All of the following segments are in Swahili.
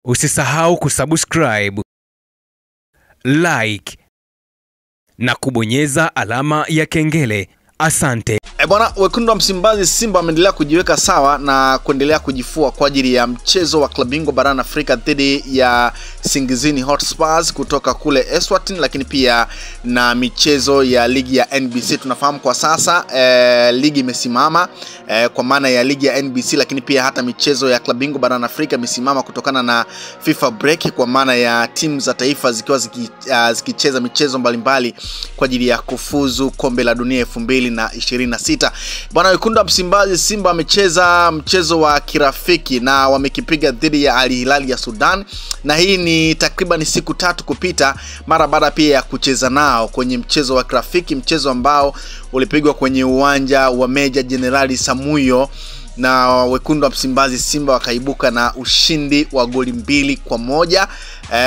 Usisahau kusubscribe, like na kubonyeza alama ya kengele. Asante. Bwana, wekundu wa Msimbazi Simba wameendelea kujiweka sawa na kuendelea kujifua kwa ajili ya mchezo wa klabu bingwa barani Afrika dhidi ya Singizini Hotspurs kutoka kule Eswatini, lakini pia na michezo ya ligi ya NBC. Tunafahamu kwa sasa ligi imesimama kwa maana ya ligi ya NBC, lakini pia hata michezo ya klabu bingwa barani Afrika imesimama kutokana na FIFA break, kwa maana ya timu za taifa zikiwa zikicheza michezo mbalimbali kwa ajili ya kufuzu kombe la dunia 2026. Bwana, wekundu wa Msimbazi Simba wamecheza mchezo wa kirafiki na wamekipiga dhidi ya Al Hilal ya Sudan, na hii ni takriban siku 3 kupita mara baada pia ya kucheza nao kwenye mchezo wa kirafiki, mchezo ambao ulipigwa kwenye uwanja wa Meja Jenerali Samuyo, na wekundu wa Msimbazi Simba wakaibuka na ushindi wa goli 2-1.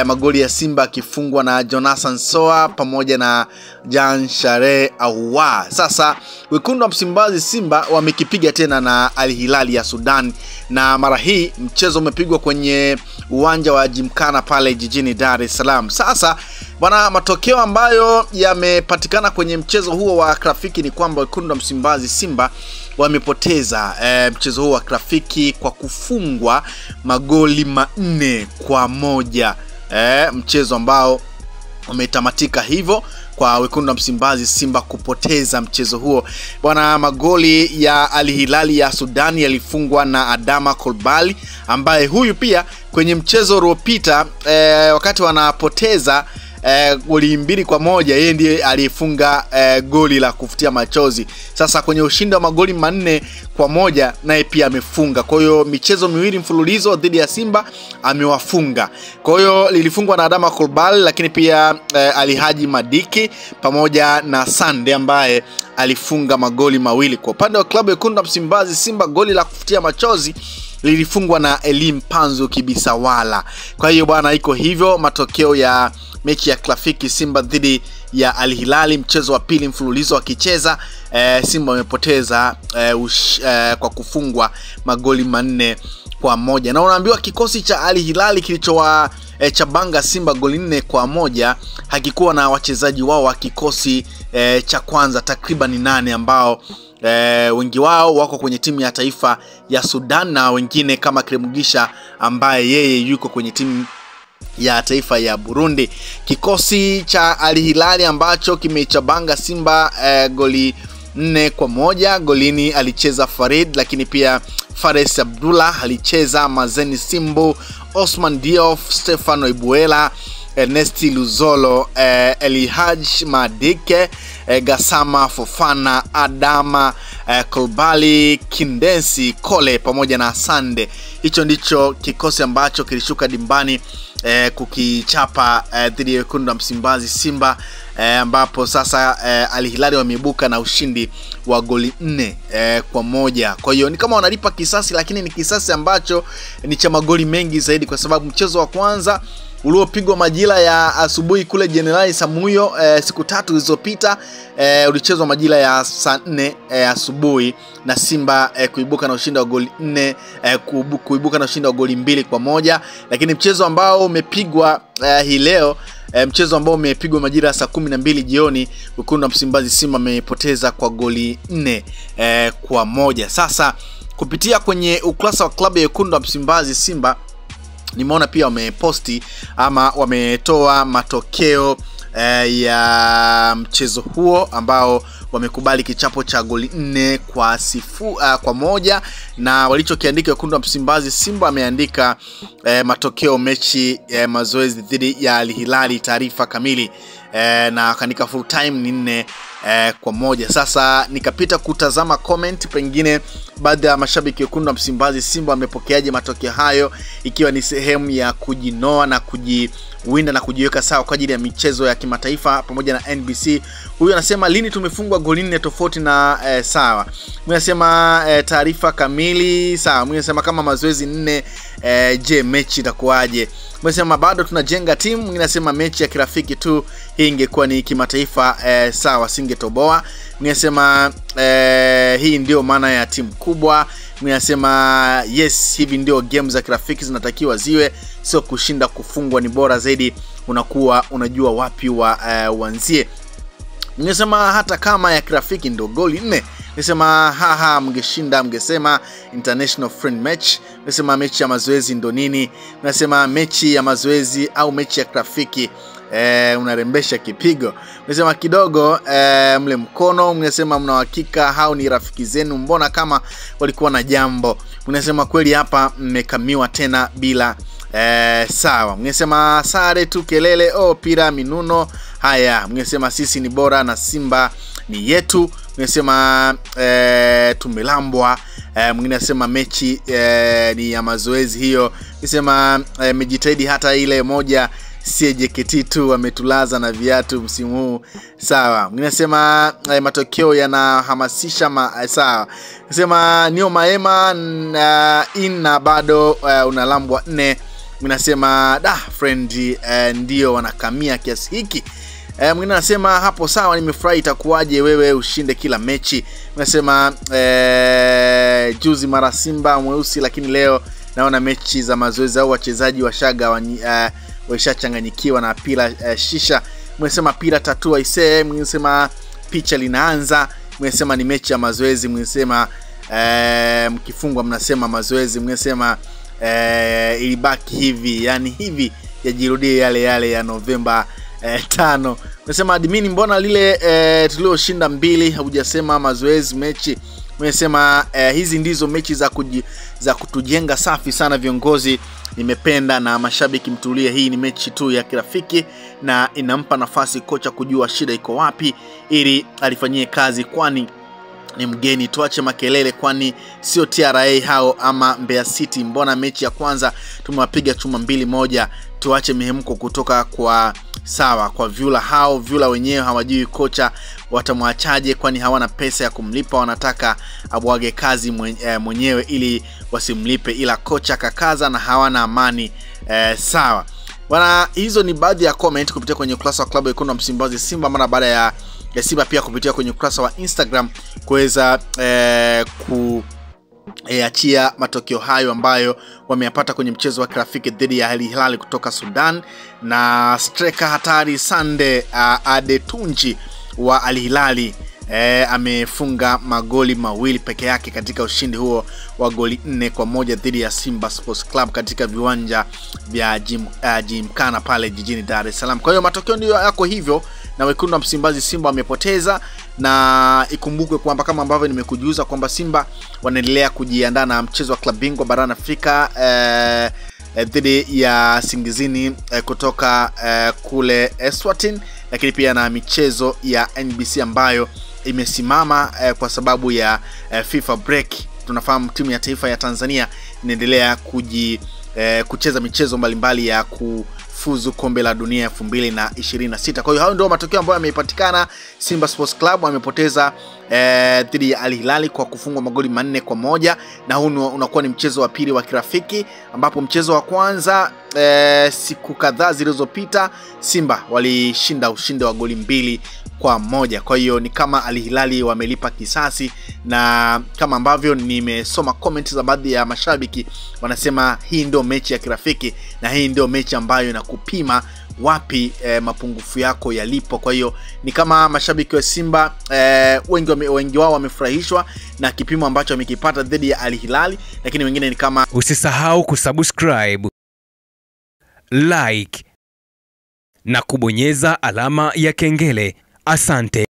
Magoli ya Simba akifungwa na Jonathan Soa pamoja na Jan Share Awa. Sasa wekundu wa Msimbazi Simba wamekipiga tena na Al Hilal ya Sudan, na mara hii mchezo umepigwa kwenye uwanja wa Jimkana pale jijini Dar es Salaam. Sasa bwana, matokeo ambayo yamepatikana kwenye mchezo huo wa kirafiki ni kwamba wekundu wa Msimbazi Simba wamepoteza mchezo huo wa kirafiki kwa kufungwa magoli 4-1. Mchezo ambao umetamatika hivyo kwa wekundu wa Msimbazi Simba kupoteza mchezo huo. Bwana, magoli ya Al Hilal ya Sudan yalifungwa na Adama Kolbali, ambaye huyu pia kwenye mchezo uliopita wakati wanapoteza goli 2-1 yeye ndiye aliyefunga goli la kufutia machozi. Sasa kwenye ushindi wa magoli 4-1 naye pia amefunga. Kwa hiyo michezo miwili mfululizo dhidi ya Simba amewafunga. Kwa hiyo lilifungwa na Adama Kolbal, lakini pia Alihaji Madiki pamoja na Sande ambaye alifunga magoli 2. Kwa upande wa klabu wekundu wa Msimbazi Simba, goli la kufutia machozi lilifungwa na Elim Panzo Kibisawala. Kwa hiyo bwana, iko hivyo matokeo ya mechi ya kirafiki Simba dhidi ya Al Hilal, mchezo wa pili mfululizo wakicheza. Simba wamepoteza kwa kufungwa magoli 4-1, na unaambiwa kikosi cha Al Hilal kilichowa chabanga Simba goli 4-1 hakikuwa na wachezaji wao wa kikosi cha kwanza takriban 8 ambao wengi wao wako kwenye timu ya taifa ya Sudan, na wengine kama Kremugisha ambaye yeye yuko kwenye timu ya taifa ya Burundi. Kikosi cha Al Hilal ambacho kimechabanga Simba goli 4-1, golini alicheza Farid, lakini pia Fares Abdullah alicheza, Mazeni Simbu, Osman Diouf, Stefano Ibuela, Ernesti Luzolo, Elihaj Madike, Gasama Fofana, Adama Kolbali, Kindensi Kole pamoja na Sande. Hicho ndicho kikosi ambacho kilishuka dimbani kukichapa dhidi ya wekundu wa Msimbazi Simba, ambapo sasa Al Hilal wameibuka na ushindi wa goli 4-1. Kwa hiyo ni kama wanalipa kisasi, lakini ni kisasi ambacho ni cha magoli mengi zaidi, kwa sababu mchezo wa kwanza uliopigwa majira ya asubuhi kule Jenerali Samuyo siku 3 zilizopita ulichezwa majira ya saa 4 asubuhi, na Simba kuibuka na ushindi wa goli 4 kuibuka na ushindi wa goli 2-1. Lakini mchezo ambao umepigwa hii leo, mchezo ambao umepigwa majira ya saa 12 jioni, wekundu wa Msimbazi Simba amepoteza kwa goli 4-1. Sasa kupitia kwenye ukurasa wa klabu ya wekundu wa Msimbazi Simba nimeona pia wameposti ama wametoa matokeo ya mchezo huo ambao wamekubali kichapo cha goli 4-1, na walichokiandika wekundu wa Msimbazi Simba ameandika matokeo mechi mazoezi dhidi ya Al Hilal, taarifa kamili, na akaandika full time ni 4-1. Sasa nikapita kutazama comment, pengine baadhi ya mashabiki wekundu wa Msimbazi Simba wamepokeaje matokeo hayo, ikiwa ni sehemu ya kujinoa na kujiwinda na kujiweka sawa kwa ajili ya michezo ya kimataifa pamoja na NBC. Huyu anasema lini tumefungwa goli 4 tofauti na sawa. Mimi nasema taarifa kamili sawa. Mimi nasema kama mazoezi 4 je mechi itakuwaje? Mimi nasema bado tunajenga timu. Mimi nasema mechi ya kirafiki tu, hii ingekuwa ni kimataifa sawa singetoboa. Mimi nasema hii ndio maana ya timu kubwa. Mimi nasema yes, hivi ndio game za kirafiki zinatakiwa ziwe. sio kushinda kufungwa, ni bora zaidi unakuwa unajua wapi uanzie. Ningesema hata kama ya kirafiki ndio goli 4, ningesema mngeshinda, mngesema international friend match, ningesema mechi ya mazoezi ndo nini, ningesema mechi ya mazoezi au mechi ya kirafiki unarembesha kipigo, ningesema kidogo mle mkono, ningesema mna hakika hao ni rafiki zenu, mbona kama walikuwa na jambo, ningesema kweli hapa mmekamiwa tena bila sawa. Mngesema sare tu kelele, pira minuno. Haya, mngesema sisi ni bora na Simba ni yetu. Mngesema tumelambwa. Mngesema mechi ni ya mazoezi hiyo. Mngesema mejitahidi hata ile moja JKT tu wametulaza na viatu msimu huu. Sawa. Mngesema matokeo yanahamasisha sawa. Mngesema nio maema ina bado unalambwa 4. Mnasema friend ndio wanakamia kiasi hiki. Mwingine anasema hapo sawa, nimefurahi, itakuwaje wewe ushinde kila mechi. Mnasema juzi mara Simba mweusi, lakini leo naona mechi za mazoezi au wachezaji washaga washachanganyikiwa na pila shisha. Mnasema pila tatua isee. Mnasema picha linaanza. Mnasema ni mechi ya mazoezi. Mnasema mkifungwa mnasema mazoezi. Mnasema ilibaki hivi, yani hivi yajirudie yale ya Novemba 5. Mnasema admin, mbona lile tulioshinda 2 hujasema mazoezi mechi? Mnasema hizi ndizo mechi za kutujenga. Safi sana viongozi, nimependa na mashabiki mtulie. Hii ni mechi tu ya kirafiki na inampa nafasi kocha kujua shida iko wapi ili alifanyie kazi, kwani ni mgeni. Tuache makelele, kwani sio TRA hao ama Mbeya City. Mbona mechi ya kwanza tumewapiga chuma 2-1? Tuache mihemko kutoka kwa Vyula. Hao Vyula wenyewe hawajui kocha watamwachaje, kwani hawana pesa ya kumlipa, wanataka abwage kazi mwenyewe ili wasimlipe, ila kocha kakaza na hawana amani. Sawa bwana, hizo ni baadhi ya comment kupitia kwenye ukurasa wa klabu ya Wekundu wa Msimbazi Simba, mara baada ya Simba pia kupitia kwenye ukurasa wa Instagram kuweza achia matokeo hayo ambayo wameyapata kwenye mchezo wa kirafiki dhidi ya Al Hilal kutoka Sudan. Na striker hatari Sande Adetunji wa Al Hilal amefunga magoli 2 peke yake katika ushindi huo wa goli 4-1 dhidi ya Simba Sports Club katika viwanja vya Gymkhana pale jijini Dar es Salaam. Kwa hiyo matokeo ndio yako hivyo, na Wekundu wa Msimbazi Simba wamepoteza. Na ikumbukwe kwamba kama ambavyo nimekujuza kwamba Simba wanaendelea kujiandaa na mchezo wa klabu bingwa barani Afrika dhidi ya Singizini kutoka kule Eswatini, lakini pia na michezo ya NBC ambayo imesimama kwa sababu ya FIFA break. Tunafahamu timu ya taifa ya Tanzania inaendelea kucheza michezo mbalimbali ya kufuzu kombe la dunia 2026. Kwa hiyo hao ndio matokeo ambayo yamepatikana. Simba Sports Club wamepoteza dhidi ya Al Hilal kwa kufungwa magoli 4-1, na huu unakuwa ni mchezo wa pili wa kirafiki, ambapo mchezo wa kwanza siku kadhaa zilizopita Simba walishinda ushindi wa goli 2-1. Kwa hiyo ni kama Al Hilal wamelipa kisasi, na kama ambavyo nimesoma comment za baadhi ya mashabiki wanasema hii ndio mechi ya kirafiki na hii ndio mechi ambayo inakupima wapi mapungufu yako yalipo. Kwa hiyo ni kama mashabiki wa Simba wengi wao wamefurahishwa na kipimo ambacho wamekipata dhidi ya Al Hilal, lakini wengine ni kama usisahau kusubscribe, like na kubonyeza alama ya kengele. Asante.